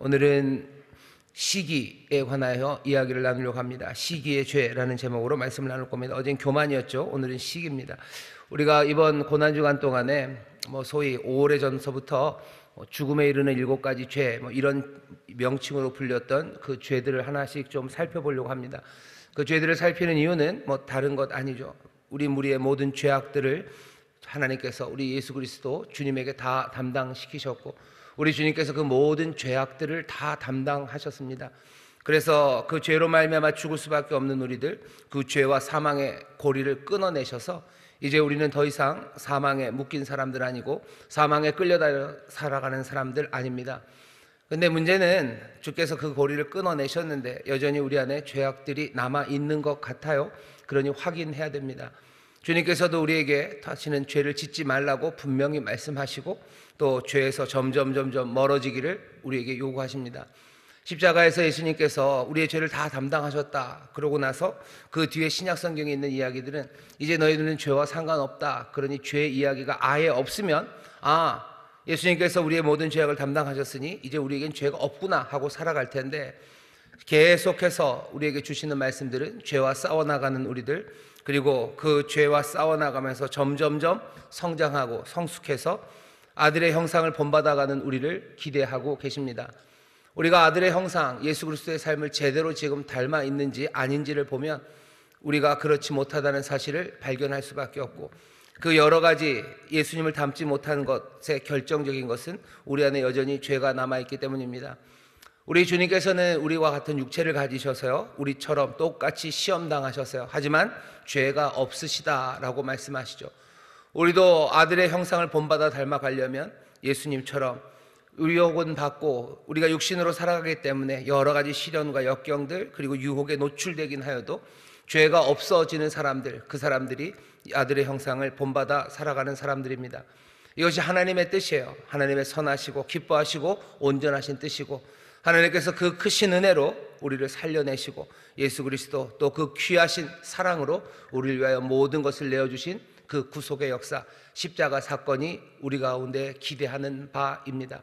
오늘은 시기에 관하여 이야기를 나누려고 합니다. 시기의 죄라는 제목으로 말씀을 나눌 겁니다. 어제는 교만이었죠. 오늘은 시기입니다. 우리가 이번 고난주간 동안에 소위 오래전서부터 죽음에 이르는 7가지 죄 이런 명칭으로 불렸던 그 죄들을 하나씩 좀 살펴보려고 합니다. 그 죄들을 살피는 이유는 다른 것 아니죠. 우리 무리의 모든 죄악들을 하나님께서 우리 예수 그리스도 주님에게 다 담당시키셨고, 우리 주님께서 그 모든 죄악들을 다 담당하셨습니다. 그래서 그 죄로 말미암아 죽을 수밖에 없는 우리들, 그 죄와 사망의 고리를 끊어내셔서 이제 우리는 더 이상 사망에 묶인 사람들 아니고 사망에 끌려다녀 살아가는 사람들 아닙니다. 근데 문제는 주께서 그 고리를 끊어내셨는데 여전히 우리 안에 죄악들이 남아있는 것 같아요. 그러니 확인해야 됩니다. 주님께서도 우리에게 다시는 죄를 짓지 말라고 분명히 말씀하시고, 또 죄에서 점점 멀어지기를 우리에게 요구하십니다. 십자가에서 예수님께서 우리의 죄를 다 담당하셨다 그러고 나서 그 뒤에 신약 성경에 있는 이야기들은 이제 너희들은 죄와 상관없다, 그러니 죄 이야기가 아예 없으면 예수님께서 우리의 모든 죄악을 담당하셨으니 이제 우리에겐 죄가 없구나 하고 살아갈 텐데, 계속해서 우리에게 주시는 말씀들은 죄와 싸워나가는 우리들, 그리고 그 죄와 싸워나가면서 점점점 성장하고 성숙해서 아들의 형상을 본받아가는 우리를 기대하고 계십니다. 우리가 아들의 형상 예수 그리스도의 삶을 제대로 지금 닮아 있는지 아닌지를 보면 우리가 그렇지 못하다는 사실을 발견할 수밖에 없고, 그 여러 가지 예수님을 닮지 못하는 것의 결정적인 것은 우리 안에 여전히 죄가 남아있기 때문입니다. 우리 주님께서는 우리와 같은 육체를 가지셔서요, 우리처럼 똑같이 시험당하셨어요. 하지만 죄가 없으시다라고 말씀하시죠. 우리도 아들의 형상을 본받아 닮아가려면 예수님처럼 유혹은 받고 우리가 육신으로 살아가기 때문에 여러 가지 시련과 역경들, 그리고 유혹에 노출되긴 하여도 죄가 없어지는 사람들, 그 사람들이 아들의 형상을 본받아 살아가는 사람들입니다. 이것이 하나님의 뜻이에요. 하나님의 선하시고 기뻐하시고 온전하신 뜻이고, 하나님께서 그 크신 은혜로 우리를 살려내시고 예수 그리스도 또 그 귀하신 사랑으로 우리를 위하여 모든 것을 내어주신 그 구속의 역사, 십자가 사건이 우리 가운데 기대하는 바입니다.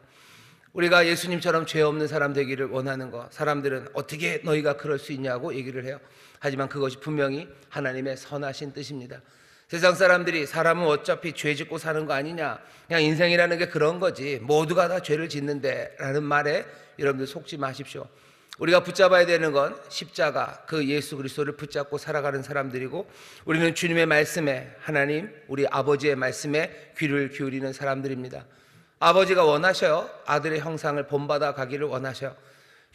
우리가 예수님처럼 죄 없는 사람 되기를 원하는 것, 사람들은 어떻게 너희가 그럴 수 있냐고 얘기를 해요. 하지만 그것이 분명히 하나님의 선하신 뜻입니다. 세상 사람들이 사람은 어차피 죄 짓고 사는 거 아니냐, 그냥 인생이라는 게 그런 거지, 모두가 다 죄를 짓는데 라는 말에 여러분들 속지 마십시오. 우리가 붙잡아야 되는 건 십자가, 그 예수 그리스도를 붙잡고 살아가는 사람들이고, 우리는 주님의 말씀에, 하나님 우리 아버지의 말씀에 귀를 기울이는 사람들입니다. 아버지가 원하셔요. 아들의 형상을 본받아 가기를 원하셔요.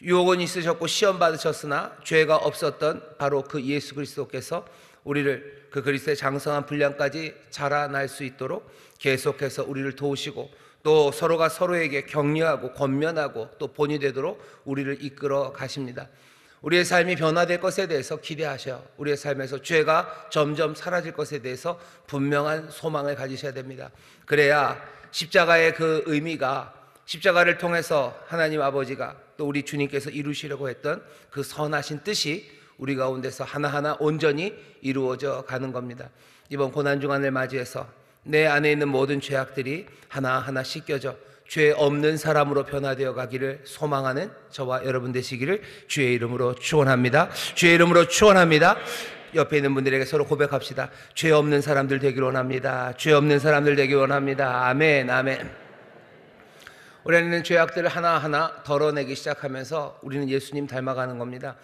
유혹은 있으셨고 시험 받으셨으나 죄가 없었던 바로 그 예수 그리스도께서 우리를 그 그리스도의 장성한 분량까지 자라날 수 있도록 계속해서 우리를 도우시고, 또 서로가 서로에게 격려하고 권면하고 또 본이 되도록 우리를 이끌어 가십니다. 우리의 삶이 변화될 것에 대해서 기대하셔요. 우리의 삶에서 죄가 점점 사라질 것에 대해서 분명한 소망을 가지셔야 됩니다. 그래야 십자가의 그 의미가, 십자가를 통해서 하나님 아버지가 또 우리 주님께서 이루시려고 했던 그 선하신 뜻이 우리 가운데서 하나하나 온전히 이루어져 가는 겁니다. 이번 고난주간을 맞이해서 내 안에 있는 모든 죄악들이 하나하나 씻겨져 죄 없는 사람으로 변화되어 가기를 소망하는 저와 여러분 되시기를 주의 이름으로 축원합니다. 주의 이름으로 축원합니다. 옆에 있는 분들에게 서로 고백합시다. 죄 없는 사람들 되기를 원합니다. 죄 없는 사람들 되기를 원합니다. 아멘, 아멘. 우리는 죄악들을 하나하나 덜어내기 시작하면서 우리는 예수님 닮아가는 겁니다.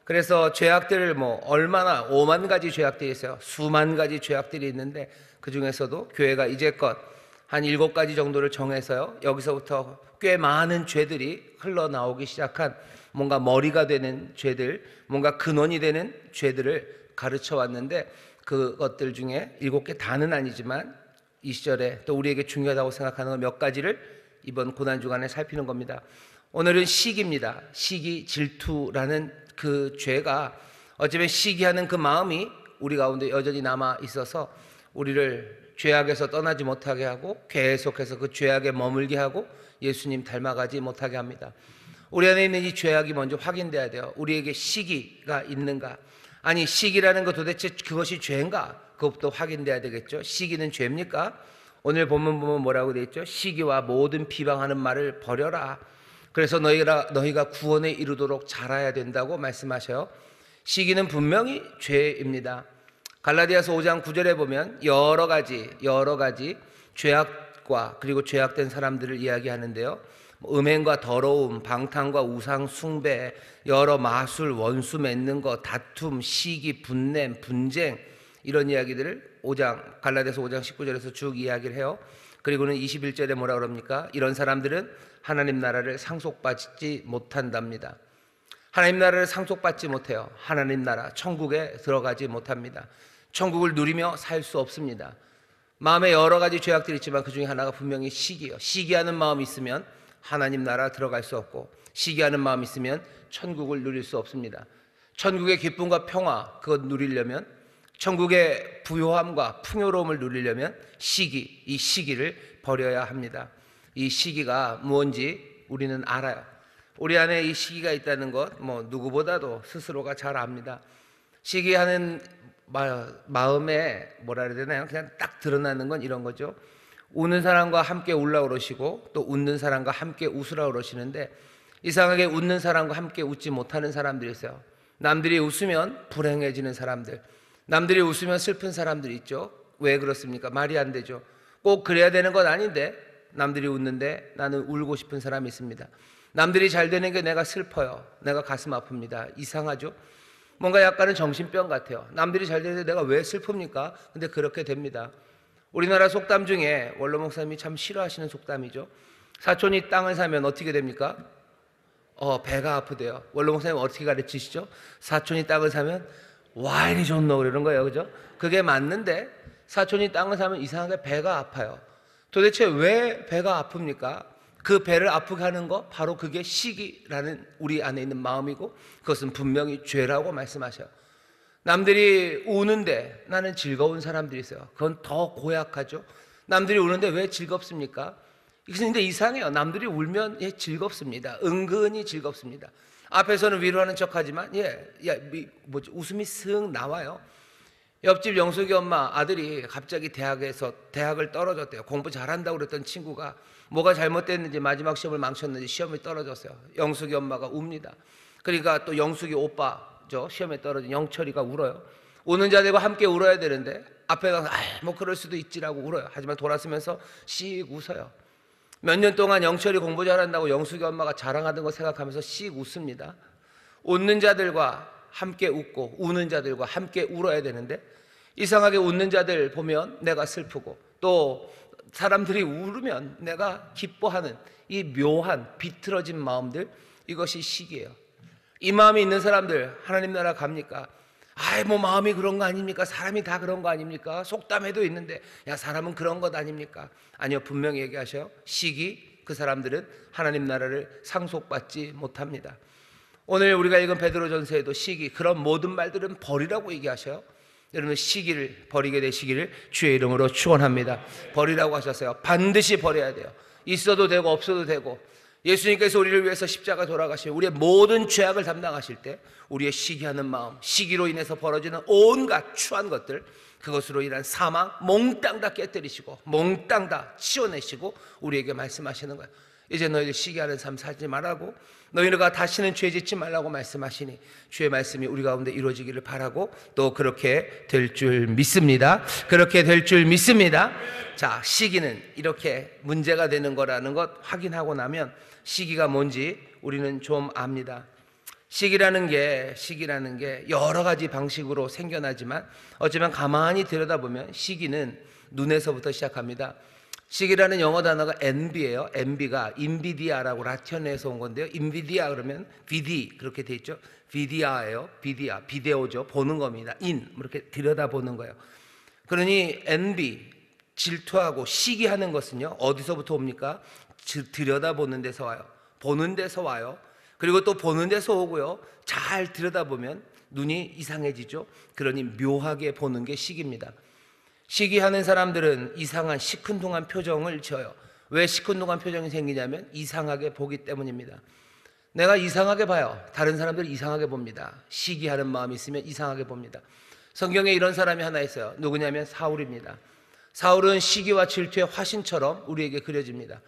그래서 죄악들을 얼마나 5만 가지 죄악들이 있어요. 수만 가지 죄악들이 있는데 그 중에서도 교회가 이제껏 한 7가지 정도를 정해서요, 여기서부터 꽤 많은 죄들이 흘러나오기 시작한, 뭔가 머리가 되는 죄들, 뭔가 근원이 되는 죄들을 가르쳐 왔는데, 그것들 중에 7개 다는 아니지만 이 시절에 또 우리에게 중요하다고 생각하는 몇 가지를 이번 고난주간에 살피는 겁니다. 오늘은 시기입니다. 시기, 질투라는 그 죄가, 어쩌면 시기하는 그 마음이 우리 가운데 여전히 남아 있어서 우리를 죄악에서 떠나지 못하게 하고 계속해서 그 죄악에 머물게 하고 예수님 닮아가지 못하게 합니다. 우리 안에 있는 이 죄악이 먼저 확인돼야 돼요. 우리에게 시기가 있는가? 아니, 시기라는 거 도대체 그것이 죄인가? 그것부터 확인돼야 되겠죠. 시기는 죄입니까? 오늘 본문 보면 뭐라고 되어 있죠? 시기와 모든 비방하는 말을 버려라. 그래서 너희가 구원에 이르도록 자라야 된다고 말씀하셔요. 시기는 분명히 죄입니다. 갈라디아서 5장 9절에 보면 여러 가지 죄악과 그리고 죄악된 사람들을 이야기하는데요. 음행과 더러움, 방탕과 우상 숭배, 여러 마술, 원수 맺는 것, 다툼, 시기, 분냄, 분쟁, 이런 이야기들을 갈라디아서 5장 19절에서 쭉 이야기를 해요. 그리고는 21절에 뭐라 그럽니까? 이런 사람들은 하나님 나라를 상속받지 못한답니다. 하나님 나라를 상속받지 못해요. 하나님 나라 천국에 들어가지 못합니다. 천국을 누리며 살 수 없습니다. 마음에 여러 가지 죄악들이 있지만 그 중에 하나가 분명히 시기예요. 시기하는 마음이 있으면 하나님 나라 들어갈 수 없고, 시기하는 마음이 있으면 천국을 누릴 수 없습니다. 천국의 기쁨과 평화, 그것 누리려면, 천국의 부요함과 풍요로움을 누리려면 이 시기를 버려야 합니다. 이 시기가 무엇인지 우리는 알아요. 우리 안에 이 시기가 있다는 것 누구보다도 스스로가 잘 압니다. 시기하는 마음에 뭐라 그래야 되나요? 그냥 딱 드러나는 건 이런 거죠. 우는 사람과 함께 울라고 그러시고 또 웃는 사람과 함께 웃으라고 그러시는데, 이상하게 웃는 사람과 함께 웃지 못하는 사람들이 있어요. 남들이 웃으면 불행해지는 사람들, 남들이 웃으면 슬픈 사람들이 있죠. 왜 그렇습니까? 말이 안 되죠. 꼭 그래야 되는 건 아닌데 남들이 웃는데 나는 울고 싶은 사람이 있습니다. 남들이 잘 되는 게 내가 슬퍼요. 내가 가슴 아픕니다. 이상하죠? 뭔가 약간은 정신병 같아요. 남들이 잘 되는데 내가 왜 슬픕니까? 근데 그렇게 됩니다. 우리나라 속담 중에 원로 목사님이 참 싫어하시는 속담이죠. 사촌이 땅을 사면 어떻게 됩니까? 배가 아프대요. 원로 목사님 어떻게 가르치시죠? 사촌이 땅을 사면 와인이 좋노 그러는 거예요. 그죠? 그게 맞는데 사촌이 땅을 사면 이상하게 배가 아파요. 도대체 왜 배가 아픕니까? 그 배를 아프게 하는 거 바로 그게 시기라는 우리 안에 있는 마음이고, 그것은 분명히 죄라고 말씀하셔요. 남들이 우는데 나는 즐거운 사람들이 있어요. 그건 더 고약하죠. 남들이 우는데 왜 즐겁습니까? 근데 이상해요. 남들이 울면 즐겁습니다. 은근히 즐겁습니다. 앞에서는 위로하는 척하지만 웃음이 슥 나와요. 옆집 영숙이 엄마 아들이 갑자기 대학을 떨어졌대요. 공부 잘한다고 그랬던 친구가 뭐가 잘못됐는지 마지막 시험을 망쳤는지 시험이 떨어졌어요. 영숙이 엄마가 웁니다. 그러니까 또 영숙이 오빠죠, 시험에 떨어진 영철이가 울어요. 우는 자들과 함께 울어야 되는데 앞에 가서 그럴 수도 있지라고 울어요. 하지만 돌아서면서 씩 웃어요. 몇 년 동안 영철이 공부 잘한다고 영숙이 엄마가 자랑하던 거 생각하면서 씩 웃습니다. 웃는 자들과 함께 웃고 우는 자들과 함께 울어야 되는데, 이상하게 웃는 자들 보면 내가 슬프고 또 사람들이 울으면 내가 기뻐하는 이 묘한 비틀어진 마음들, 이것이 시기예요. 이 마음이 있는 사람들 하나님 나라 갑니까? 마음이 그런 거 아닙니까? 사람이 다 그런 거 아닙니까? 속담에도 있는데 사람은 그런 것 아닙니까? 아니요, 분명히 얘기하셔요. 시기, 그 사람들은 하나님 나라를 상속받지 못합니다. 오늘 우리가 읽은 베드로전서에도 시기, 그런 모든 말들은 버리라고 얘기하셔요. 여러분, 시기를 버리게 되시기를 주의 이름으로 축원합니다. 버리라고 하셨어요. 반드시 버려야 돼요. 있어도 되고 없어도 되고. 예수님께서 우리를 위해서 십자가 돌아가시고 우리의 모든 죄악을 담당하실 때 우리의 시기하는 마음, 시기로 인해서 벌어지는 온갖 추한 것들, 그것으로 인한 사망 몽땅 다 깨뜨리시고 몽땅 다 치워내시고 우리에게 말씀하시는 거예요. 이제 너희들 시기하는 삶 살지 말라고, 너희가 다시는 죄 짓지 말라고 말씀하시니 주의 말씀이 우리 가운데 이루어지기를 바라고, 또 그렇게 될 줄 믿습니다. 그렇게 될 줄 믿습니다. 자, 시기는 이렇게 문제가 되는 거라는 것 확인하고 나면 시기가 뭔지 우리는 좀 압니다. 시기라는 게 여러 가지 방식으로 생겨나지만 어쩌면 가만히 들여다보면 시기는 눈에서부터 시작합니다. 시기라는 영어 단어가 envy예요. envy가 인비디아라고 라틴어에서 온 건데요. 인비디아 그러면 비디 그렇게 돼 있죠. 비디아예요. 비데오죠. 보는 겁니다. 이렇게 들여다보는 거예요. 그러니 envy, 질투하고 시기하는 것은요, 어디서부터 옵니까? 들여다보는 데서 와요. 보는 데서 와요. 그리고 또 보는 데서 오고요. 잘 들여다보면 눈이 이상해지죠. 그러니 묘하게 보는 게 시기입니다. 시기하는 사람들은 이상한 시큰둥한 표정을 지어요. 왜 시큰둥한 표정이 생기냐면 이상하게 보기 때문입니다. 내가 이상하게 봐요. 다른 사람들이 이상하게 봅니다. 시기하는 마음이 있으면 이상하게 봅니다. 성경에 이런 사람이 하나 있어요. 누구냐면 사울입니다. 사울은 시기와 질투의 화신처럼 우리에게 그려집니다.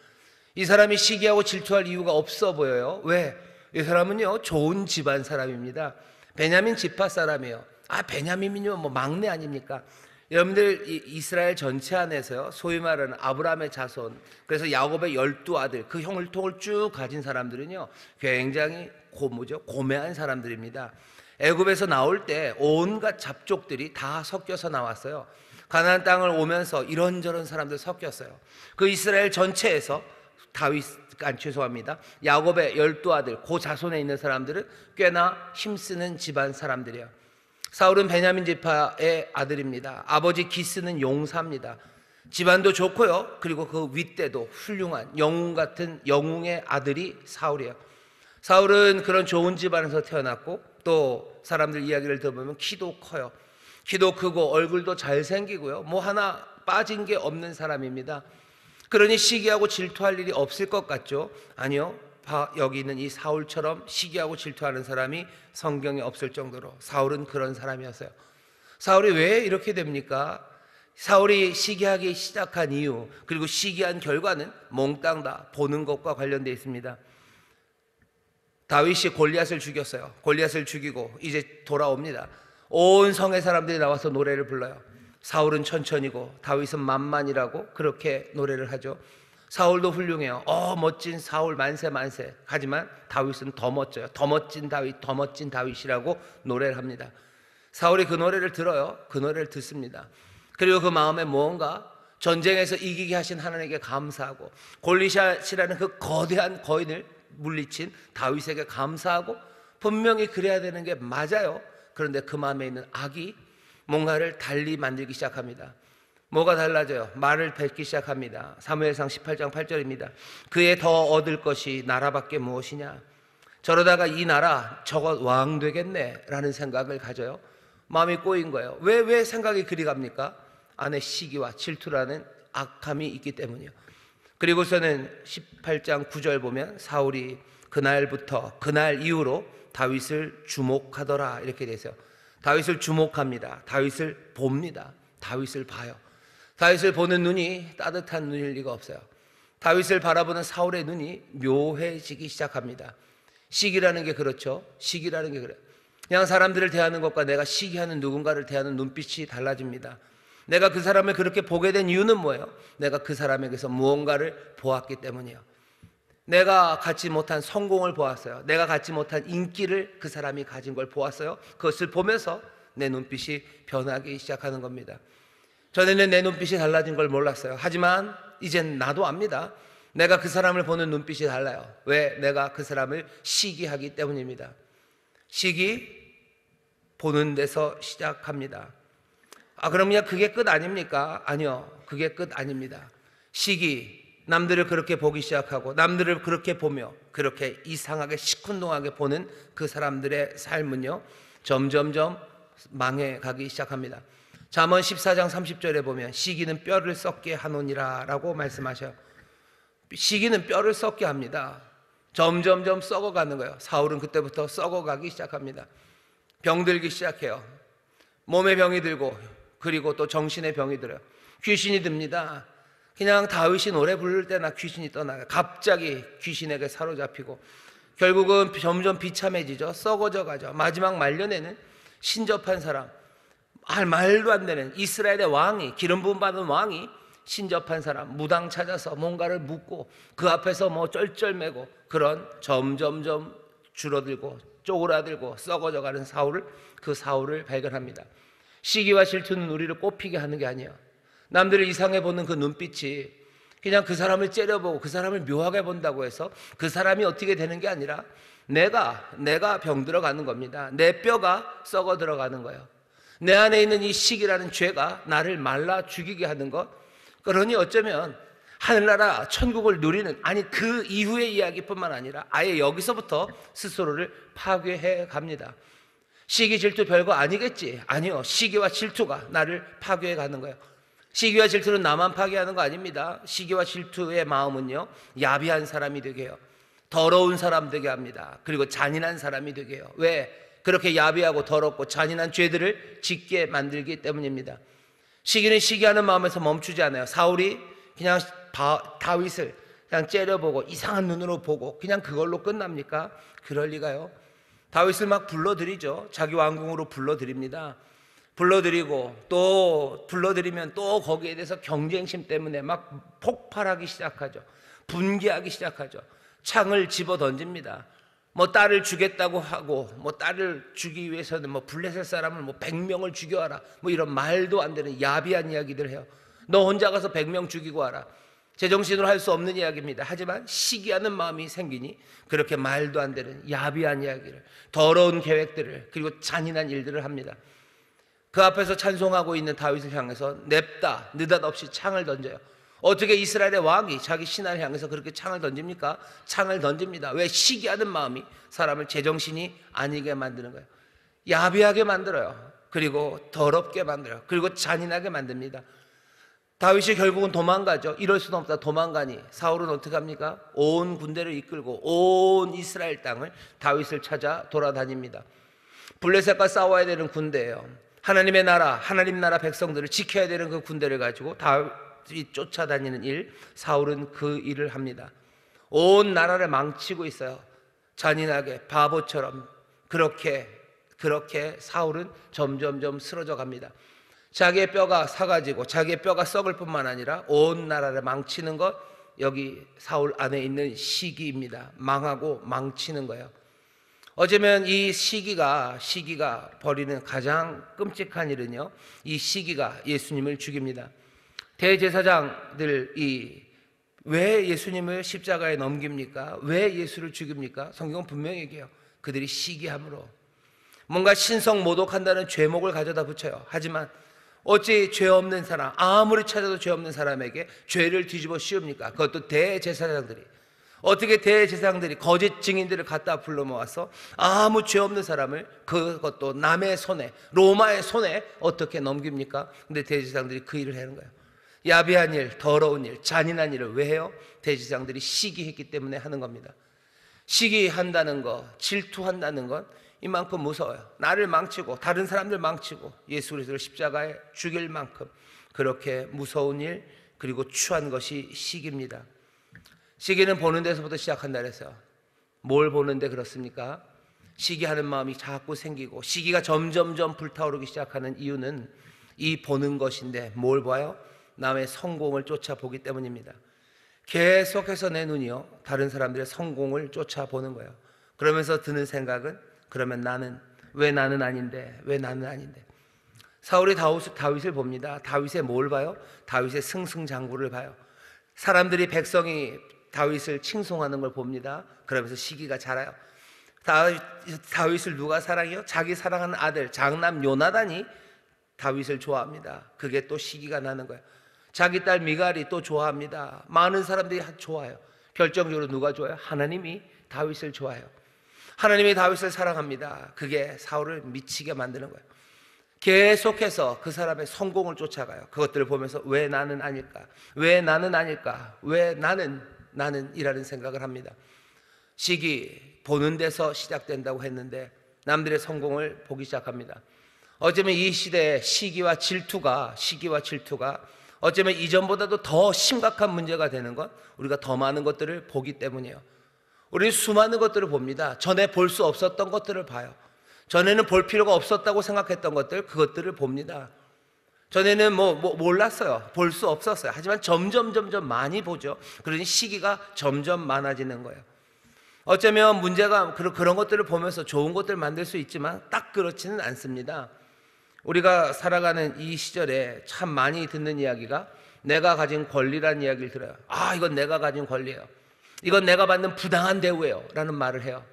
이 사람이 시기하고 질투할 이유가 없어 보여요. 왜? 이 사람은요, 좋은 집안 사람입니다. 베냐민 지파 사람이에요. 베냐민이면 뭐 막내 아닙니까? 여러분들 이스라엘 전체 안에서요, 소위 말하는 아브라함의 자손, 그래서 야곱의 12아들, 그 혈통을 쭉 가진 사람들은요, 굉장히 고매한 사람들입니다. 애굽에서 나올 때 온갖 잡족들이 다 섞여서 나왔어요. 가나안 땅을 오면서 이런저런 사람들 섞였어요. 그 이스라엘 전체에서 죄송합니다. 야곱의 12아들, 그 자손에 있는 사람들은 꽤나 힘쓰는 집안 사람들이에요. 사울은 베냐민 지파의 아들입니다. 아버지 기스는 용사입니다. 집안도 좋고요. 그리고 그 윗대도 훌륭한 영웅 같은 영웅의 아들이 사울이에요. 사울은 그런 좋은 집안에서 태어났고, 또 사람들 이야기를 들어보면 키도 커요. 키도 크고 얼굴도 잘생기고요. 뭐 하나 빠진 게 없는 사람입니다. 그러니 시기하고 질투할 일이 없을 것 같죠? 아니요. 여기 있는 이 사울처럼 시기하고 질투하는 사람이 성경에 없을 정도로 사울은 그런 사람이었어요. 사울이 왜 이렇게 됩니까? 사울이 시기하기 시작한 이유, 그리고 시기한 결과는 몽땅 다 보는 것과 관련되어 있습니다. 다윗이 골리앗을 죽였어요. 골리앗을 죽이고 이제 돌아옵니다. 온 성의 사람들이 나와서 노래를 불러요. 사울은 천천히고 다윗은 만만이라고 그렇게 노래를 하죠. 사울도 훌륭해요. 멋진 사울 만세 만세. 하지만 다윗은 더 멋져요. 더 멋진 다윗, 더 멋진 다윗이라고 노래를 합니다. 사울이 그 노래를 들어요. 그 노래를 듣습니다. 그리고 그 마음에 무언가 전쟁에서 이기게 하신 하나님께 감사하고, 골리앗이라는 그 거대한 거인을 물리친 다윗에게 감사하고, 분명히 그래야 되는 게 맞아요. 그런데 그 마음에 있는 악이 뭔가를 달리 만들기 시작합니다. 뭐가 달라져요? 말을 뱉기 시작합니다. 사무엘상 18장 8절입니다. 그의 더 얻을 것이 나라밖에 무엇이냐? 저러다가 이 나라 저거 왕 되겠네 라는 생각을 가져요. 마음이 꼬인 거예요. 왜 생각이 그리 갑니까? 안에 시기와 질투라는 악함이 있기 때문이요. 그리고서는 18장 9절 보면 사울이 그날 이후로 다윗을 주목하더라 이렇게 되세요. 다윗을 주목합니다. 다윗을 봅니다. 다윗을 봐요. 다윗을 보는 눈이 따뜻한 눈일 리가 없어요. 다윗을 바라보는 사울의 눈이 묘해지기 시작합니다. 시기라는 게 그렇죠. 시기라는 게 그래요. 그냥 사람들을 대하는 것과 내가 시기하는 누군가를 대하는 눈빛이 달라집니다. 내가 그 사람을 그렇게 보게 된 이유는 뭐예요? 내가 그 사람에게서 무언가를 보았기 때문이에요. 내가 갖지 못한 성공을 보았어요. 내가 갖지 못한 인기를 그 사람이 가진 걸 보았어요. 그것을 보면서 내 눈빛이 변하기 시작하는 겁니다. 전에는 내 눈빛이 달라진 걸 몰랐어요. 하지만 이젠 나도 압니다. 내가 그 사람을 보는 눈빛이 달라요. 왜? 내가 그 사람을 시기하기 때문입니다. 시기 보는 데서 시작합니다. 그럼요, 그게 끝 아닙니까? 아니요, 그게 끝 아닙니다. 시기, 남들을 그렇게 보기 시작하고 남들을 그렇게 보며 그렇게 이상하게 시큰둥하게 보는 그 사람들의 삶은요, 점점점 망해가기 시작합니다. 잠언 14장 30절에 보면 시기는 뼈를 썩게 하노니라 라고 말씀하셔요. 시기는 뼈를 썩게 합니다. 점점점 썩어가는 거예요. 사울은 그때부터 썩어가기 시작합니다. 병들기 시작해요. 몸에 병이 들고, 그리고 또 정신의 병이 들어요. 귀신이 듭니다. 그냥 다윗이 노래 부를 때나 귀신이 떠나요. 갑자기 귀신에게 사로잡히고 결국은 점점 비참해지죠. 썩어져 가죠. 마지막 말년에는 신접한 사람, 말도 안 되는 이스라엘의 왕이, 기름 부음 받은 왕이 신접한 사람, 무당 찾아서 뭔가를 묻고 그 앞에서 뭐 쩔쩔매고, 그런 점점점 줄어들고 쪼그라들고 썩어져가는 그 사울을 발견합니다. 시기와 질투는 우리를 꼽히게 하는 게 아니에요. 남들을 이상해 보는 그 눈빛이 그냥 그 사람을 째려보고 그 사람을 묘하게 본다고 해서 그 사람이 어떻게 되는 게 아니라 내가 병들어가는 겁니다. 내 뼈가 썩어 들어가는 거예요. 내 안에 있는 이 시기라는 죄가 나를 말라 죽이게 하는 것. 그러니 어쩌면 하늘나라 천국을 누리는, 아니 그 이후의 이야기뿐만 아니라 아예 여기서부터 스스로를 파괴해 갑니다. 시기 질투 별거 아니겠지? 아니요, 시기와 질투가 나를 파괴해 가는 거예요. 시기와 질투는 나만 파괴하는 거 아닙니다. 시기와 질투의 마음은요, 야비한 사람이 되게 해요. 더러운 사람 되게 합니다. 그리고 잔인한 사람이 되게 해요. 왜? 그렇게 야비하고 더럽고 잔인한 죄들을 짓게 만들기 때문입니다. 시기는 시기하는 마음에서 멈추지 않아요. 사울이 그냥 다윗을 그냥 째려보고 이상한 눈으로 보고 그냥 그걸로 끝납니까? 그럴 리가요. 다윗을 막 불러들이죠. 자기 왕궁으로 불러들입니다. 불러들이고 또 불러들이면 또 거기에 대해서 경쟁심 때문에 막 폭발하기 시작하죠. 분개하기 시작하죠. 창을 집어 던집니다. 뭐 딸을 주겠다고 하고 뭐 딸을 주기 위해서는 뭐 블레셋 사람을 뭐 100명을 죽여와라 뭐 이런 말도 안 되는 야비한 이야기들 해요. 너 혼자 가서 100명 죽이고 와라. 제정신으로 할 수 없는 이야기입니다. 하지만 시기하는 마음이 생기니 그렇게 말도 안 되는 야비한 이야기를, 더러운 계획들을, 그리고 잔인한 일들을 합니다. 그 앞에서 찬송하고 있는 다윗을 향해서 냅다 느닷없이 창을 던져요. 어떻게 이스라엘의 왕이 자기 신하를 향해서 그렇게 창을 던집니까? 창을 던집니다. 왜? 시기하는 마음이 사람을 제정신이 아니게 만드는 거예요. 야비하게 만들어요. 그리고 더럽게 만들어요. 그리고 잔인하게 만듭니다. 다윗이 결국은 도망가죠. 이럴 수는 없다. 도망가니 사울은 어떻게 합니까? 온 군대를 이끌고 온 이스라엘 땅을 다윗을 찾아 돌아다닙니다. 블레셋과 싸워야 되는 군대예요. 하나님의 나라, 하나님 나라 백성들을 지켜야 되는 그 군대를 가지고 다윗이 쫓아다니는 일, 사울은 그 일을 합니다. 온 나라를 망치고 있어요. 잔인하게 바보처럼 그렇게 사울은 점점점 쓰러져 갑니다. 자기의 뼈가 사가지고 자기의 뼈가 썩을 뿐만 아니라 온 나라를 망치는 것, 여기 사울 안에 있는 시기입니다. 망하고 망치는 거예요. 어쩌면 이 시기가 벌이는 가장 끔찍한 일은요, 이 시기가 예수님을 죽입니다. 대제사장들이 왜 예수님을 십자가에 넘깁니까? 왜 예수를 죽입니까? 성경은 분명히 얘기해요. 그들이 시기함으로 뭔가 신성 모독한다는 죄목을 가져다 붙여요. 하지만 어찌 죄 없는 사람, 아무리 찾아도 죄 없는 사람에게 죄를 뒤집어 씌웁니까? 그것도 대제사장들이. 어떻게 대제사장들이 거짓 증인들을 갖다 불러 모아서 아무 죄 없는 사람을, 그것도 남의 손에, 로마의 손에 어떻게 넘깁니까? 근데 대제사장들이 그 일을 하는 거예요. 야비한 일, 더러운 일, 잔인한 일을 왜 해요? 대제사장들이 시기했기 때문에 하는 겁니다. 시기한다는 것, 질투한다는 것, 이만큼 무서워요. 나를 망치고 다른 사람들 망치고 예수 그리스도를 십자가에 죽일 만큼 그렇게 무서운 일, 그리고 추한 것이 시기입니다. 시기는 보는 데서부터 시작한다 그랬어요. 뭘 보는데 그렇습니까? 시기하는 마음이 자꾸 생기고 시기가 점점점 불타오르기 시작하는 이유는 이 보는 것인데, 뭘 봐요? 남의 성공을 쫓아보기 때문입니다. 계속해서 내 눈이요, 다른 사람들의 성공을 쫓아보는 거예요. 그러면서 드는 생각은, 그러면 나는, 왜 나는 아닌데, 왜 나는 아닌데. 사울이 다윗을 봅니다. 다윗의 뭘 봐요? 다윗의 승승장구를 봐요. 사람들이, 백성이 다윗을 칭송하는 걸 봅니다. 그러면서 시기가 자라요. 다윗을 누가 사랑해요? 자기 사랑하는 아들 장남 요나단이 다윗을 좋아합니다. 그게 또 시기가 나는 거예요. 자기 딸 미갈이 또 좋아합니다. 많은 사람들이 좋아해요. 결정적으로 누가 좋아해요? 하나님이 다윗을 좋아해요. 하나님이 다윗을 사랑합니다. 그게 사울을 미치게 만드는 거예요. 계속해서 그 사람의 성공을 쫓아가요. 그것들을 보면서 왜 나는 아닐까? 왜 나는 아닐까? 왜 나는 이라는 생각을 합니다. 시기, 보는 데서 시작된다고 했는데 남들의 성공을 보기 시작합니다. 어쩌면 이 시대의 시기와 질투가 어쩌면 이전보다도 더 심각한 문제가 되는 건 우리가 더 많은 것들을 보기 때문이에요. 우리는 수많은 것들을 봅니다. 전에 볼 수 없었던 것들을 봐요. 전에는 볼 필요가 없었다고 생각했던 것들, 그것들을 봅니다. 전에는 몰랐어요. 볼 수 없었어요. 하지만 점점 많이 보죠. 그러니 시기가 점점 많아지는 거예요. 어쩌면 문제가 그런 것들을 보면서 좋은 것들을 만들 수 있지만 딱 그렇지는 않습니다. 우리가 살아가는 이 시절에 참 많이 듣는 이야기가 내가 가진 권리라는 이야기를 들어요. 이건 내가 가진 권리예요. 이건 내가 받는 부당한 대우예요 라는 말을 해요.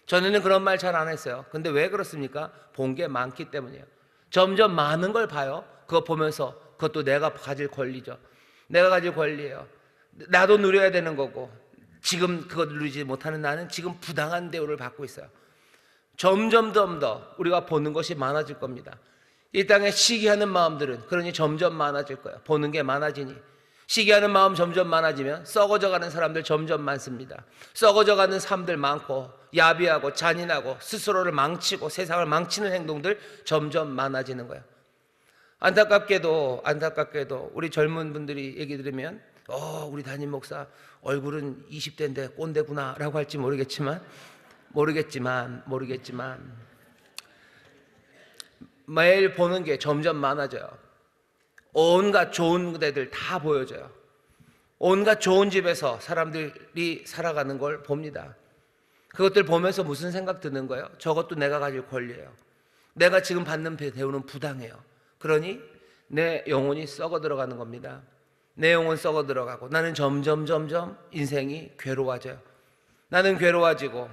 전에는 그런 말 잘 안 했어요. 근데 왜 그렇습니까? 본 게 많기 때문이에요. 점점 많은 걸 봐요. 그거 보면서 그것도 내가 가질 권리죠. 내가 가질 권리예요. 나도 누려야 되는 거고, 지금 그거 누리지 못하는 나는 지금 부당한 대우를 받고 있어요. 점점 더 우리가 보는 것이 많아질 겁니다. 이 땅에 시기하는 마음들은 그러니 점점 많아질 거예요. 보는 게 많아지니. 시기하는 마음 점점 많아지면 썩어져가는 사람들 점점 많습니다. 썩어져가는 삶들 많고, 야비하고 잔인하고 스스로를 망치고 세상을 망치는 행동들 점점 많아지는 거예요. 안타깝게도 우리 젊은 분들이 얘기 들으면 우리 담임 목사 얼굴은 20대인데 꼰대구나 라고 할지 모르겠지만 매일 보는 게 점점 많아져요. 온갖 좋은 데들 다 보여져요. 온갖 좋은 집에서 사람들이 살아가는 걸 봅니다. 그것들 보면서 무슨 생각 드는 거예요? 저것도 내가 가질 권리예요. 내가 지금 받는 대우는 부당해요. 그러니 내 영혼이 썩어 들어가는 겁니다. 내 영혼 썩어 들어가고 나는 점점 인생이 괴로워져요. 나는 괴로워지고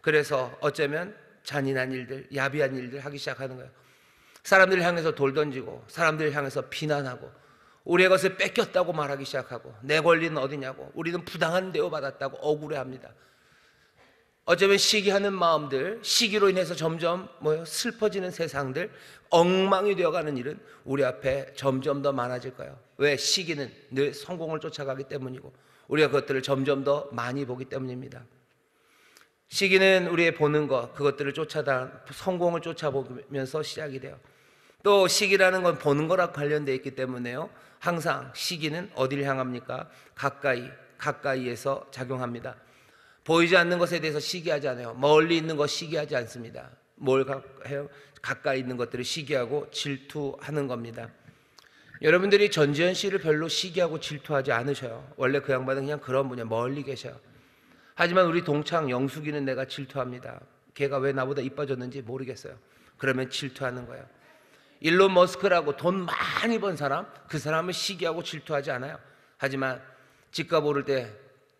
그래서 어쩌면 잔인한 일들, 야비한 일들 하기 시작하는 거예요. 사람들을 향해서 돌 던지고 사람들을 향해서 비난하고 우리의 것을 뺏겼다고 말하기 시작하고 내 권리는 어디냐고, 우리는 부당한 대우받았다고 억울해합니다. 어쩌면 시기하는 마음들, 시기로 인해서 점점 슬퍼지는 세상들, 엉망이 되어가는 일은 우리 앞에 점점 더 많아질 거예요. 왜? 시기는 늘 성공을 쫓아가기 때문이고 우리가 그것들을 점점 더 많이 보기 때문입니다. 시기는 우리의 보는 것, 그것들을 성공을 쫓아보면서 시작이 돼요. 또 시기라는 건 보는 거랑 관련되어 있기 때문에요, 항상 시기는 어디를 향합니까? 가까이에서 작용합니다. 보이지 않는 것에 대해서 시기하지 않아요. 멀리 있는 것 시기하지 않습니다. 뭘 해요? 가까이 있는 것들을 시기하고 질투하는 겁니다. 여러분들이 전지현 씨를 별로 시기하고 질투하지 않으셔요. 원래 그 양반은 그냥 그런 분이에요. 멀리 계셔요. 하지만 우리 동창 영숙이는 내가 질투합니다. 걔가 왜 나보다 이뻐졌는지 모르겠어요. 그러면 질투하는 거예요. 일론 머스크라고 돈 많이 번 사람, 그 사람을 시기하고 질투하지 않아요. 하지만 집값 오를 때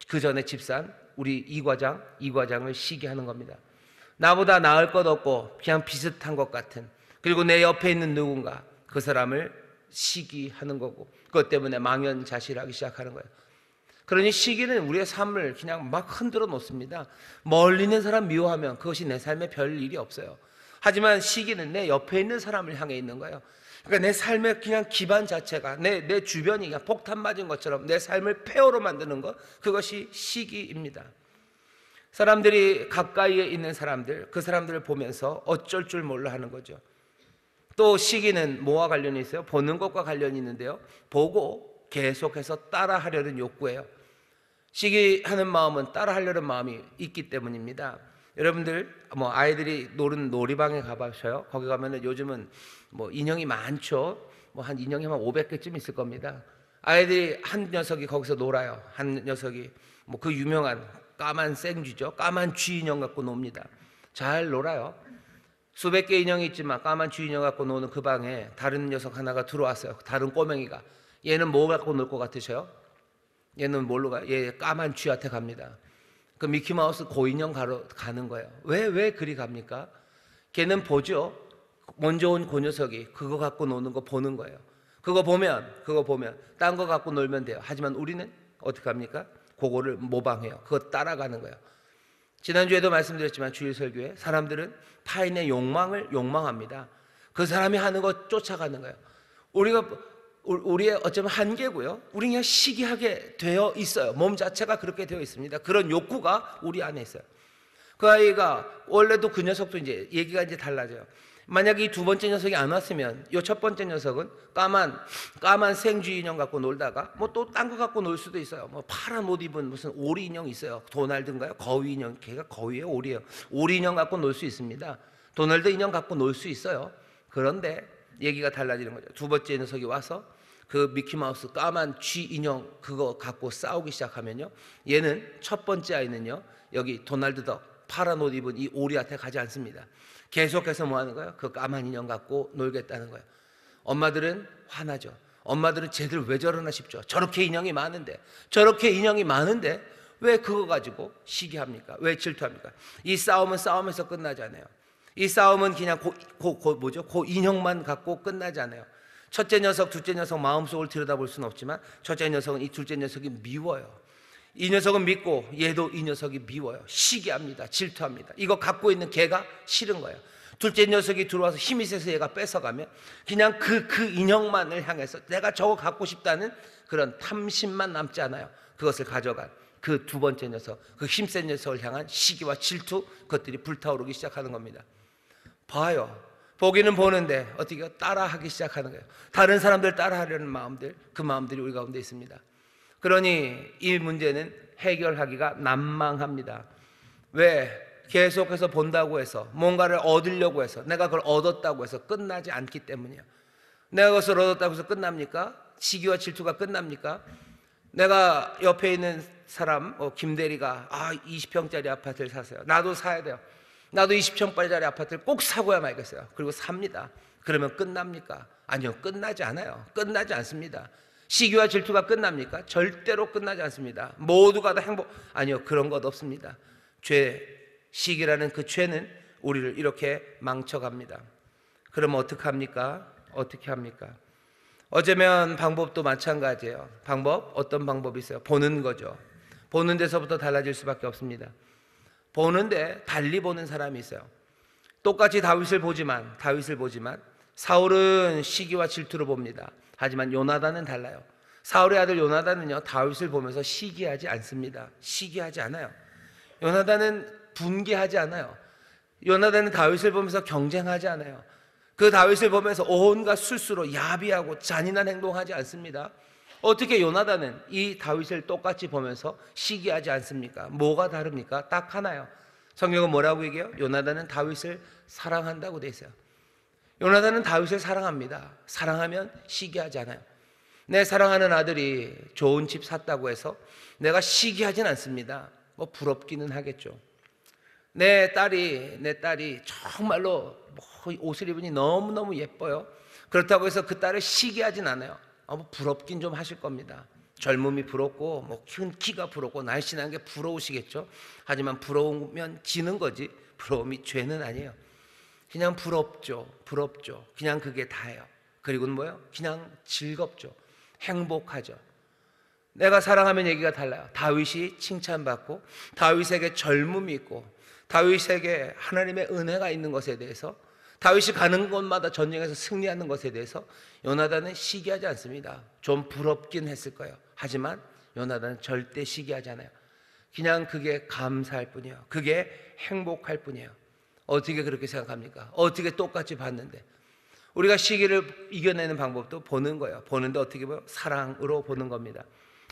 그 전에 집산 우리 이 과장을 시기하는 겁니다. 나보다 나을 것 없고 그냥 비슷한 것 같은, 그리고 내 옆에 있는 누군가, 그 사람을 시기하는 거고, 그것 때문에 망연자실하기 시작하는 거예요. 그러니 시기는 우리의 삶을 그냥 막 흔들어 놓습니다. 멀리 있는 사람 미워하면 그것이 내 삶에 별 일이 없어요. 하지만 시기는 내 옆에 있는 사람을 향해 있는 거예요. 그러니까 내 삶의 그냥 기반 자체가 내 주변이 그냥 폭탄 맞은 것처럼 내 삶을 폐허로 만드는 것, 그것이 시기입니다. 사람들이 가까이에 있는 사람들, 그 사람들을 보면서 어쩔 줄 몰라 하는 거죠. 또 시기는 뭐와 관련이 있어요? 보는 것과 관련이 있는데요, 보고 계속해서 따라하려는 욕구예요. 시기하는 마음은 따라하려는 마음이 있기 때문입니다. 여러분들 아이들이 노는 놀이방에 가보셔요. 거기 가면은 요즘은 인형이 많죠. 한 인형이 한 500개쯤 있을 겁니다. 아이들이 한 녀석이 거기서 놀아요. 한 녀석이 그 유명한 까만 생쥐죠. 까만 쥐 인형 갖고 놉니다. 잘 놀아요. 수백 개 인형이 있지만 까만 쥐 인형 갖고 노는 그 방에 다른 녀석 하나가 들어왔어요. 다른 꼬맹이가. 얘는 뭐 갖고 놀 것 같으셔요? 얘는 뭘로 가요? 얘 까만 쥐한테 갑니다. 그 미키마우스 고인형 가는 거예요. 왜 그리 갑니까? 걔는 보죠. 먼저 온 그 녀석이 그거 갖고 노는 거 보는 거예요. 그거 보면 딴 거 갖고 놀면 돼요. 하지만 우리는 어떻게 합니까? 그거를 모방해요. 그거 따라가는 거예요. 지난주에도 말씀드렸지만 주일 설교에 사람들은 타인의 욕망을 욕망합니다. 그 사람이 하는 거 쫓아가는 거예요. 우리의 어쩌면 한계고요. 우리 그냥 시기하게 되어 있어요. 몸 자체가 그렇게 되어 있습니다. 그런 욕구가 우리 안에 있어요. 그 아이가 원래도 그 녀석도 이제 얘기가 이제 달라져요. 만약에 이 두 번째 녀석이 안 왔으면 이 첫 번째 녀석은 까만 생쥐 인형 갖고 놀다가 또 딴 거 갖고 놀 수도 있어요. 파란 옷 입은 무슨 오리 인형 있어요. 도날드인가요? 거위 인형. 걔가 거위예요, 오리예요? 오리 인형 갖고 놀 수 있습니다. 도날드 인형 갖고 놀 수 있어요. 그런데 얘기가 달라지는 거죠. 두 번째 녀석이 와서 그 미키마우스 까만 쥐 인형 그거 갖고 싸우기 시작하면요, 얘는 첫 번째 아이는요, 여기 도날드 덕 파란 옷 입은 이 오리한테 가지 않습니다. 계속해서 뭐 하는 거예요? 그 까만 인형 갖고 놀겠다는 거예요. 엄마들은 화나죠. 엄마들은 쟤들 왜 저러나 싶죠. 저렇게 인형이 많은데 왜 그거 가지고 시기합니까? 왜 질투합니까? 이 싸움은 싸움에서 끝나지 않아요. 이 싸움은 그냥 그 인형만 갖고 끝나지 않아요. 첫째 녀석, 둘째 녀석 마음속을 들여다볼 수는 없지만 첫째 녀석은 이 둘째 녀석이 미워요. 이 녀석은 믿고 얘도 이 녀석이 미워요. 시기합니다. 질투합니다. 이거 갖고 있는 걔가 싫은 거예요. 둘째 녀석이 들어와서 힘이 세서 얘가 뺏어가면 그냥 그 인형만을 향해서 내가 저거 갖고 싶다는 그런 탐심만 남지 않아요. 그것을 가져간 그 두 번째 녀석, 그 힘센 녀석을 향한 시기와 질투, 그것들이 불타오르기 시작하는 겁니다. 봐요. 보기는 보는데 어떻게 따라하기 시작하는 거예요. 다른 사람들 따라하려는 마음들, 그 마음들이 우리 가운데 있습니다. 그러니 이 문제는 해결하기가 난망합니다. 왜? 계속해서 본다고 해서, 뭔가를 얻으려고 해서, 내가 그걸 얻었다고 해서 끝나지 않기 때문이에요. 내가 그것을 얻었다고 해서 끝납니까? 시기와 질투가 끝납니까? 내가 옆에 있는 사람, 김대리가 20평짜리 아파트를 샀어요. 나도 사야 돼요. 나도 20평짜리 아파트를 꼭 사고야 말겠어요. 그리고 삽니다. 그러면 끝납니까? 아니요, 끝나지 않아요. 끝나지 않습니다. 시기와 질투가 끝납니까? 절대로 끝나지 않습니다. 모두가 다 행복, 아니요, 그런 것 없습니다. 시기라는 그 죄는 우리를 이렇게 망쳐갑니다. 그러면 어떡합니까? 어떻게 합니까? 어쩌면 방법도 마찬가지예요. 방법, 어떤 방법이 있어요? 보는 거죠. 보는 데서부터 달라질 수밖에 없습니다. 보는데 달리 보는 사람이 있어요. 똑같이 다윗을 보지만 사울은 시기와 질투로 봅니다. 하지만 요나단은 달라요. 사울의 아들 요나단은요, 다윗을 보면서 시기하지 않습니다. 시기하지 않아요. 요나단은 분개하지 않아요. 요나단은 다윗을 보면서 경쟁하지 않아요. 그 다윗을 보면서 온갖 술수로 야비하고 잔인한 행동하지 않습니다. 어떻게 요나단은 이 다윗을 똑같이 보면서 시기하지 않습니까? 뭐가 다릅니까? 딱 하나요. 성경은 뭐라고 얘기해요? 요나단은 다윗을 사랑한다고 돼 있어요. 요나단은 다윗을 사랑합니다. 사랑하면 시기하지 않아요. 내 사랑하는 아들이 좋은 집 샀다고 해서 내가 시기하진 않습니다. 뭐 부럽기는 하겠죠. 내 딸이 정말로 옷을 입으니 너무너무 예뻐요. 그렇다고 해서 그 딸을 시기하진 않아요. 뭐 부럽긴 좀 하실 겁니다. 젊음이 부럽고 뭐 큰 키가 부럽고 날씬한 게 부러우시겠죠. 하지만 부러우면 지는 거지 부러움이 죄는 아니에요. 그냥 부럽죠. 그냥 그게 다예요. 그리고는 뭐예요? 그냥 즐겁죠. 행복하죠. 내가 사랑하면 얘기가 달라요. 다윗이 칭찬받고 다윗에게 젊음이 있고 다윗에게 하나님의 은혜가 있는 것에 대해서, 다윗이 가는 곳마다 전쟁에서 승리하는 것에 대해서 요나단은 시기하지 않습니다. 좀 부럽긴 했을 거예요. 하지만 요나단은 절대 시기하지 않아요. 그냥 그게 감사할 뿐이에요. 그게 행복할 뿐이에요. 어떻게 그렇게 생각합니까? 어떻게 똑같이 봤는데? 우리가 시기를 이겨내는 방법도 보는 거예요. 보는데 어떻게 보여? 사랑으로 보는 겁니다.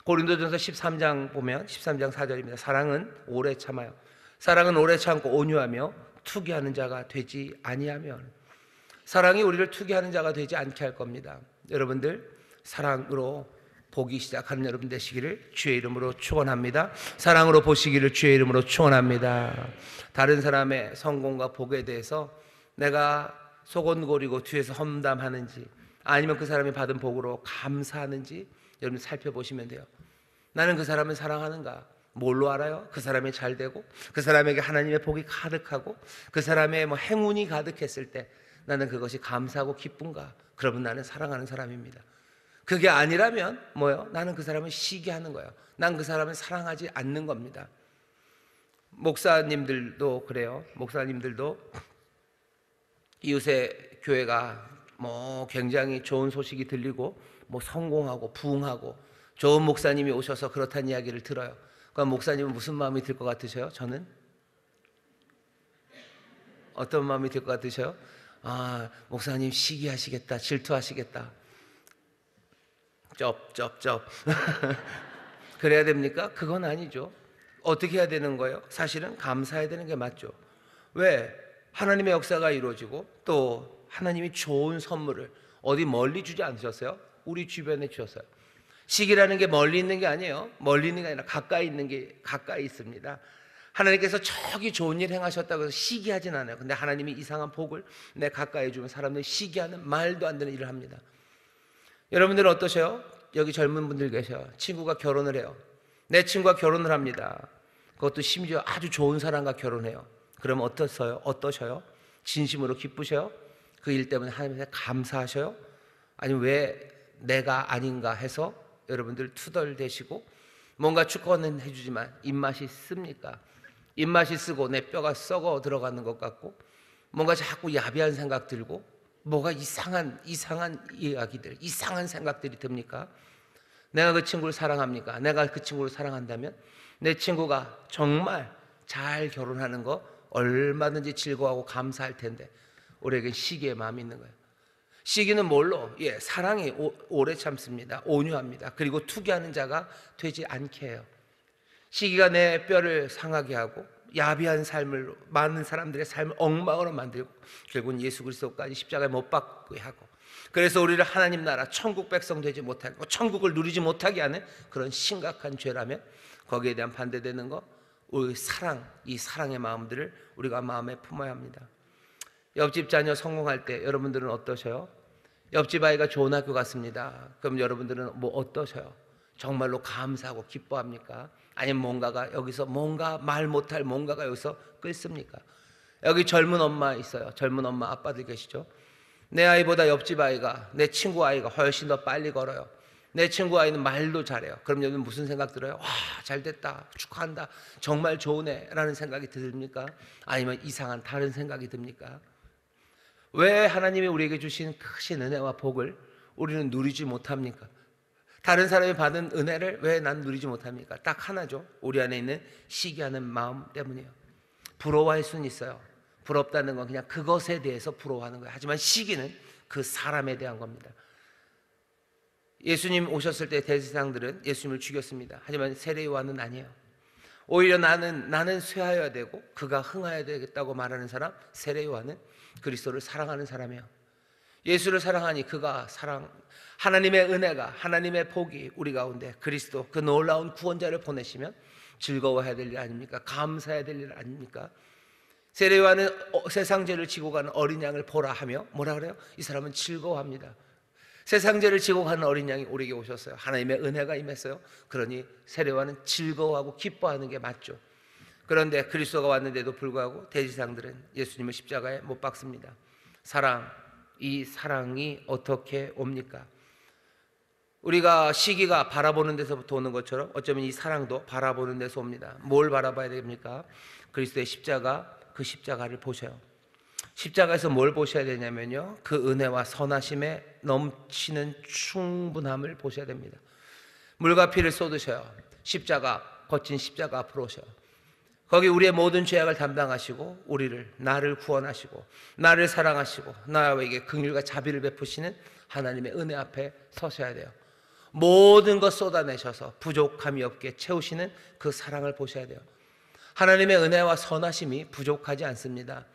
고린도전서 13장 보면 13장 4절입니다. 사랑은 오래 참아요. 사랑은 오래 참고 온유하며 투기하는 자가 되지 아니하면, 사랑이 우리를 투기하는 자가 되지 않게 할 겁니다. 여러분들 사랑으로 보기 시작하는 여러분 되시기를 주의 이름으로 축원합니다. 사랑으로 보시기를 주의 이름으로 축원합니다. 다른 사람의 성공과 복에 대해서 내가 소곤거리고 뒤에서 험담하는지, 아니면 그 사람이 받은 복으로 감사하는지 여러분 살펴보시면 돼요. 나는 그 사람을 사랑하는가? 뭘로 알아요? 그 사람이 잘 되고, 그 사람에게 하나님의 복이 가득하고, 그 사람의 행운이 가득했을 때 나는 그것이 감사하고 기쁜가? 그러면 나는 사랑하는 사람입니다. 그게 아니라면 뭐예요? 나는 그 사람을 시기하는 거예요. 난 그 사람을 사랑하지 않는 겁니다. 목사님들도 그래요. 목사님들도 이웃의 교회가 굉장히 좋은 소식이 들리고 성공하고 부흥하고 좋은 목사님이 오셔서 그렇다는 이야기를 들어요. 그럼 목사님은 무슨 마음이 들 것 같으셔요? 저는 어떤 마음이 들 것 같으셔요? 목사님 시기하시겠다, 질투하시겠다. 쩝 그래야 됩니까? 그건 아니죠. 어떻게 해야 되는 거예요? 사실은 감사해야 되는 게 맞죠. 왜? 하나님의 역사가 이루어지고 또 하나님이 좋은 선물을 어디 멀리 주지 않으셨어요? 우리 주변에 주셨어요. 시기라는 게 멀리 있는 게 아니에요. 멀리 있는 게 아니라 가까이 있는 게 가까이 있습니다. 하나님께서 저기 좋은 일 행하셨다고 해서 시기하진 않아요. 근데 하나님이 이상한 복을 내 가까이 주면 사람들이 시기하는 말도 안 되는 일을 합니다. 여러분들은 어떠세요? 여기 젊은 분들 계셔요. 친구가 결혼을 해요. 내 친구가 결혼을 합니다. 그것도 심지어 아주 좋은 사람과 결혼해요. 그러면 어떠셔요? 진심으로 기쁘셔요? 그 일 때문에 하나님께 감사하셔요? 아니면 왜 내가 아닌가 해서 여러분들 투덜대시고 뭔가 축원은 해주지만 입맛이 씁니까? 입맛이 쓰고 내 뼈가 썩어 들어가는 것 같고 뭔가 자꾸 야비한 생각 들고 뭐가 이상한 이야기들, 이상한 생각들이 듭니까? 내가 그 친구를 사랑합니까? 내가 그 친구를 사랑한다면 내 친구가 정말 잘 결혼하는 거 얼마든지 즐거워하고 감사할 텐데 우리에겐 시기의 마음이 있는 거예요. 시기는 뭘로? 사랑이 오래 참습니다. 온유합니다. 그리고 투기하는 자가 되지 않게 해요. 시기가 내 뼈를 상하게 하고 야비한 삶을, 많은 사람들의 삶을 엉망으로 만들고 결국은 예수 그리스도까지 십자가에 못 박게 하고, 그래서 우리를 하나님 나라 천국 백성 되지 못하고 천국을 누리지 못하게 하는 그런 심각한 죄라면, 거기에 대한 반대되는 거, 우리 사랑, 이 사랑의 마음들을 우리가 마음에 품어야 합니다. 옆집 자녀 성공할 때 여러분들은 어떠셔요? 옆집 아이가 좋은 학교 갔습니다. 그럼 여러분들은 뭐 어떠셔요? 정말로 감사하고 기뻐합니까? 아니면 뭔가가 여기서, 뭔가 말 못할 뭔가가 여기서 끓습니까? 여기 젊은 엄마 있어요. 젊은 엄마 아빠들 계시죠? 내 아이보다 옆집 아이가, 내 친구 아이가 훨씬 더 빨리 걸어요. 내 친구 아이는 말도 잘해요. 그럼 여러분 무슨 생각 들어요? 와, 잘됐다, 축하한다, 정말 좋으네 라는 생각이 듭니까? 아니면 이상한 다른 생각이 듭니까? 왜 하나님이 우리에게 주신 크신 은혜와 복을 우리는 누리지 못합니까? 다른 사람이 받은 은혜를 왜 난 누리지 못합니까? 딱 하나죠. 우리 안에 있는 시기하는 마음 때문이에요. 부러워할 수는 있어요. 부럽다는 건 그냥 그것에 대해서 부러워하는 거예요. 하지만 시기는 그 사람에 대한 겁니다. 예수님 오셨을 때 대제사장들은 예수님을 죽였습니다. 하지만 세례요한은 아니에요. 오히려 나는 쇠하여야 되고 그가 흥하여야 되겠다고 말하는 사람, 세례요한은 그리스도를 사랑하는 사람이에요. 예수를 사랑하니 그가 하나님의 은혜가, 하나님의 복이 우리 가운데, 그리스도 그 놀라운 구원자를 보내시면 즐거워해야 될 일 아닙니까? 감사해야 될 일 아닙니까? 세례요한은 세상 죄를 지고 가는 어린 양을 보라 하며 뭐라 그래요? 이 사람은 즐거워합니다. 세상 죄를 지고 가는 어린 양이 우리에게 오셨어요. 하나님의 은혜가 임했어요. 그러니 세례요한은 즐거워하고 기뻐하는 게 맞죠. 그런데 그리스도가 왔는데도 불구하고 대제사장들은 예수님을 십자가에 못 박습니다. 이 사랑이 어떻게 옵니까? 우리가 시기가 바라보는 데서부터 오는 것처럼 어쩌면 이 사랑도 바라보는 데서 옵니다. 뭘 바라봐야 됩니까? 그리스도의 십자가, 그 십자가를 보셔요. 십자가에서 뭘 보셔야 되냐면요, 그 은혜와 선하심에 넘치는 충분함을 보셔야 됩니다. 물과 피를 쏟으셔요. 십자가, 거친 십자가 앞으로 오셔요. 거기 우리의 모든 죄악을 담당하시고 나를 구원하시고 나를 사랑하시고 나에게 긍휼과 자비를 베푸시는 하나님의 은혜 앞에 서셔야 돼요. 모든 것 쏟아내셔서 부족함이 없게 채우시는 그 사랑을 보셔야 돼요. 하나님의 은혜와 선하심이 부족하지 않습니다.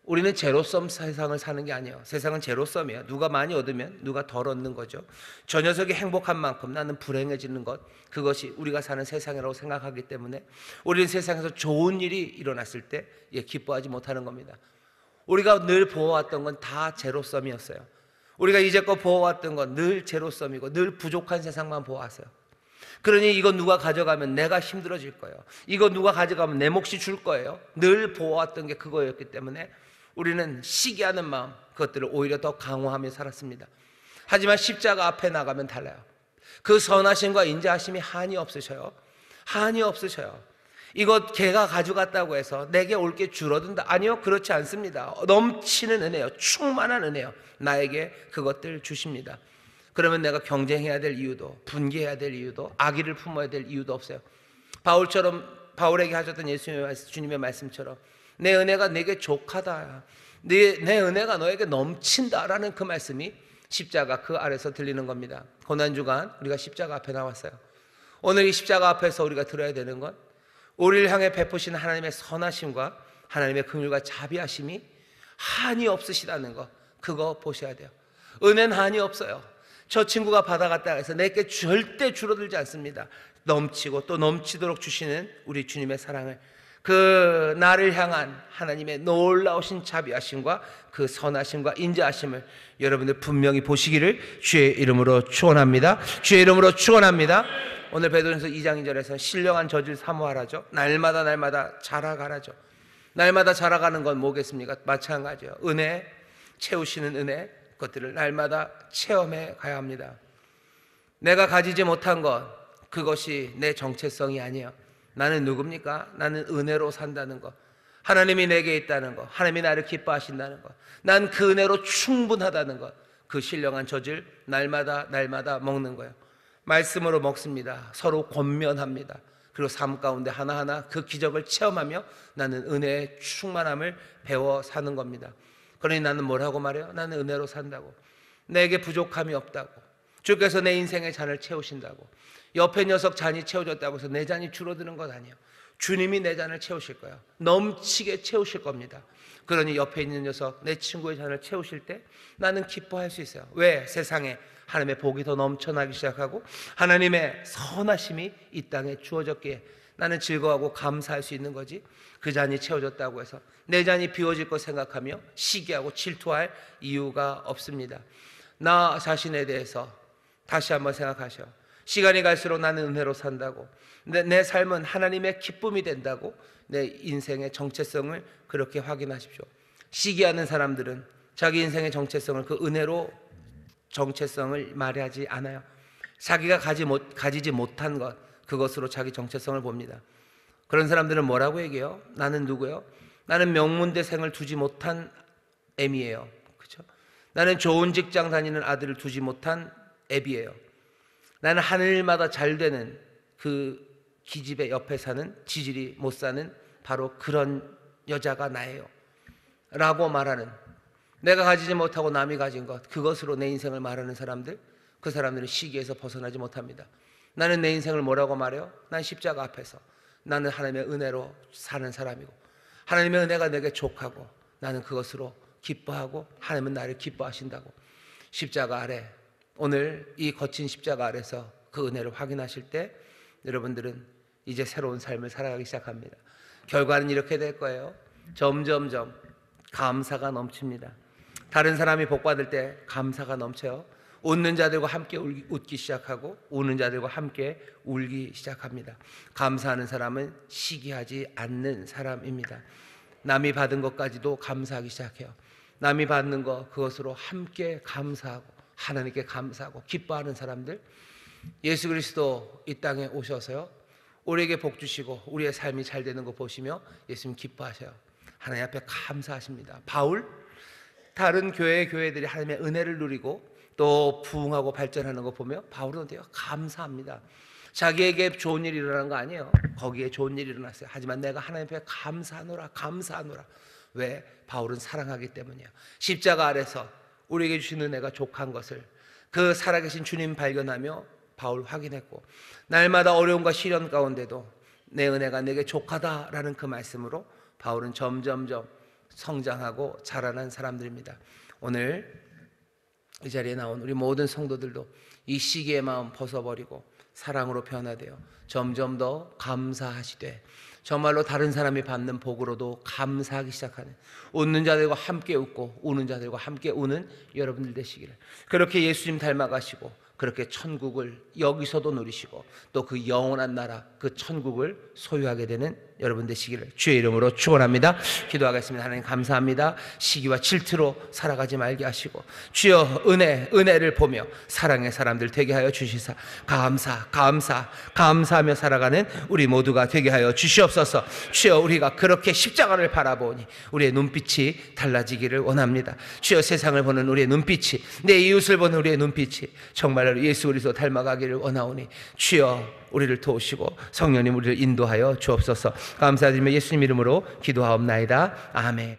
우리는 제로섬 세상을 사는 게 아니에요. 세상은 제로섬이에요. 누가 많이 얻으면 누가 덜 얻는 거죠. 저 녀석이 행복한 만큼 나는 불행해지는 것, 그것이 우리가 사는 세상이라고 생각하기 때문에 우리는 세상에서 좋은 일이 일어났을 때 기뻐하지 못하는 겁니다. 우리가 늘 보아왔던 건 다 제로섬이었어요. 우리가 이제껏 보아왔던 건 늘 제로섬이고 늘 부족한 세상만 보아왔어요. 그러니 이거 누가 가져가면 내가 힘들어질 거예요. 이거 누가 가져가면 내 몫이 줄 거예요. 늘 보아왔던 게 그거였기 때문에 우리는 시기하는 마음, 그것들을 오히려 더 강화하며 살았습니다. 하지만 십자가 앞에 나가면 달라요. 그 선하심과 인자하심이 한이 없으셔요. 한이 없으셔요. 이것 걔가 가져갔다고 해서 내게 올 게 줄어든다, 아니요, 그렇지 않습니다. 넘치는 은혜요, 충만한 은혜요, 나에게 그것들 주십니다. 그러면 내가 경쟁해야 될 이유도, 분개해야 될 이유도, 악의를 품어야 될 이유도 없어요. 바울에게 하셨던 주님의 말씀처럼 내 은혜가 내게 족하다, 내 은혜가 너에게 넘친다라는 그 말씀이 십자가 그 아래서 들리는 겁니다. 고난주간 우리가 십자가 앞에 나왔어요. 오늘 이 십자가 앞에서 우리가 들어야 되는 건 우리를 향해 베푸시는 하나님의 선하심과 하나님의 긍휼과 자비하심이 한이 없으시다는 거, 그거 보셔야 돼요. 은혜는 한이 없어요. 저 친구가 받아갔다 해서 내게 절대 줄어들지 않습니다. 넘치고 또 넘치도록 주시는 우리 주님의 사랑을, 그 나를 향한 하나님의 놀라우신 자비하심과 그 선하심과 인자하심을 여러분들 분명히 보시기를 주의 이름으로 축원합니다. 주의 이름으로 축원합니다. 오늘 베드로전서 2장 2절에서 신령한 저질 사모하라죠. 날마다 자라가라죠. 날마다 자라가는 건 뭐겠습니까? 마찬가지예요. 은혜, 채우시는 은혜, 그것들을 날마다 체험해 가야 합니다. 내가 가지지 못한 것, 그것이 내 정체성이 아니에요. 나는 누굽니까? 나는 은혜로 산다는 것, 하나님이 내게 있다는 것, 하나님이 나를 기뻐하신다는 것, 난 그 은혜로 충분하다는 것, 그 신령한 젖을 날마다 먹는 거예요. 말씀으로 먹습니다. 서로 권면합니다. 그리고 삶 가운데 하나하나 그 기적을 체험하며 나는 은혜의 충만함을 배워 사는 겁니다. 그러니 나는 뭐라고 말해요? 나는 은혜로 산다고. 내게 부족함이 없다고. 주께서 내 인생의 잔을 채우신다고. 옆에 녀석 잔이 채워졌다고 해서 내 잔이 줄어드는 것 아니에요. 주님이 내 잔을 채우실 거예요. 넘치게 채우실 겁니다. 그러니 옆에 있는 녀석, 내 친구의 잔을 채우실 때 나는 기뻐할 수 있어요. 왜? 세상에 하나님의 복이 더 넘쳐나기 시작하고 하나님의 선하심이 이 땅에 주어졌기에 나는 즐거워하고 감사할 수 있는 거지. 그 잔이 채워졌다고 해서 내 잔이 비워질 것 생각하며 시기하고 질투할 이유가 없습니다. 나 자신에 대해서 다시 한번 생각하셔. 시간이 갈수록 나는 은혜로 산다고. 내 삶은 하나님의 기쁨이 된다고. 내 인생의 정체성을 그렇게 확인하십시오. 시기하는 사람들은 자기 인생의 정체성을 그 은혜로 정체성을 말하지 않아요. 자기가 가지지 못한 것, 그것으로 자기 정체성을 봅니다. 그런 사람들은 뭐라고 얘기해요? 나는 누구예요? 나는 명문대생을 두지 못한 애미예요. 그렇죠? 나는 좋은 직장 다니는 아들을 두지 못한 애비예요. 나는 하늘마다 잘 되는 그 기집애 옆에 사는 지질이 못 사는 바로 그런 여자가 나예요 라고 말하는, 내가 가지지 못하고 남이 가진 것, 그것으로 내 인생을 말하는 사람들, 그 사람들은 시기에서 벗어나지 못합니다. 나는 내 인생을 뭐라고 말해요? 난 십자가 앞에서 나는 하나님의 은혜로 사는 사람이고 하나님의 은혜가 내게 족하고 나는 그것으로 기뻐하고 하나님은 나를 기뻐하신다고. 십자가 아래, 오늘 이 거친 십자가 아래서 그 은혜를 확인하실 때 여러분들은 이제 새로운 삶을 살아가기 시작합니다. 결과는 이렇게 될 거예요. 점점점 감사가 넘칩니다. 다른 사람이 복 받을 때 감사가 넘쳐요. 웃는 자들과 함께 웃기 시작하고 우는 자들과 함께 울기 시작합니다. 감사하는 사람은 시기하지 않는 사람입니다. 남이 받은 것까지도 감사하기 시작해요. 남이 받는 것, 그것으로 함께 감사하고 하나님께 감사하고 기뻐하는 사람들, 예수 그리스도 이 땅에 오셔서요 우리에게 복 주시고 우리의 삶이 잘 되는 거 보시며 예수님 기뻐하셔요. 하나님 앞에 감사하십니다. 바울, 다른 교회들이 하나님의 은혜를 누리고 또 부흥하고 발전하는 거 보며 바울은 어때요? 감사합니다. 자기에게 좋은 일이 일어난 거 아니에요. 거기에 좋은 일이 일어났어요. 하지만 내가 하나님 앞에 감사하노라. 왜? 바울은 사랑하기 때문이에요. 십자가 아래서 우리에게 주신 은혜가 족한 것을 그 살아계신 주님 발견하며 바울 확인했고, 날마다 어려움과 시련 가운데도 내 은혜가 내게 족하다라는 그 말씀으로 바울은 점점점 성장하고 자라난 사람들입니다. 오늘 이 자리에 나온 우리 모든 성도들도 이 시기의 마음 벗어버리고 사랑으로 변화되어 점점 더 감사하시되 정말로 다른 사람이 받는 복으로도 감사하기 시작하는, 웃는 자들과 함께 웃고 우는 자들과 함께 우는 여러분들 되시기를. 그렇게 예수님 닮아가시고 그렇게 천국을 여기서도 누리시고 또 그 영원한 나라, 그 천국을 소유하게 되는 여러분 되시기를 주의 이름으로 축원합니다. 기도하겠습니다. 하나님 감사합니다. 시기와 질투로 살아가지 말게 하시고 주여 은혜를 보며 사랑의 사람들 되게 하여 주시사 감사하며 살아가는 우리 모두가 되게 하여 주시옵소서. 주여 우리가 그렇게 십자가를 바라보니 우리의 눈빛이 달라지기를 원합니다. 주여 세상을 보는 우리의 눈빛이, 내 이웃을 보는 우리의 눈빛이 정말로 예수 그리스도 닮아가기를 원하오니 주여 우리를 도우시고 성령님 우리를 인도하여 주옵소서. 감사드리며 예수님 이름으로 기도하옵나이다. 아멘.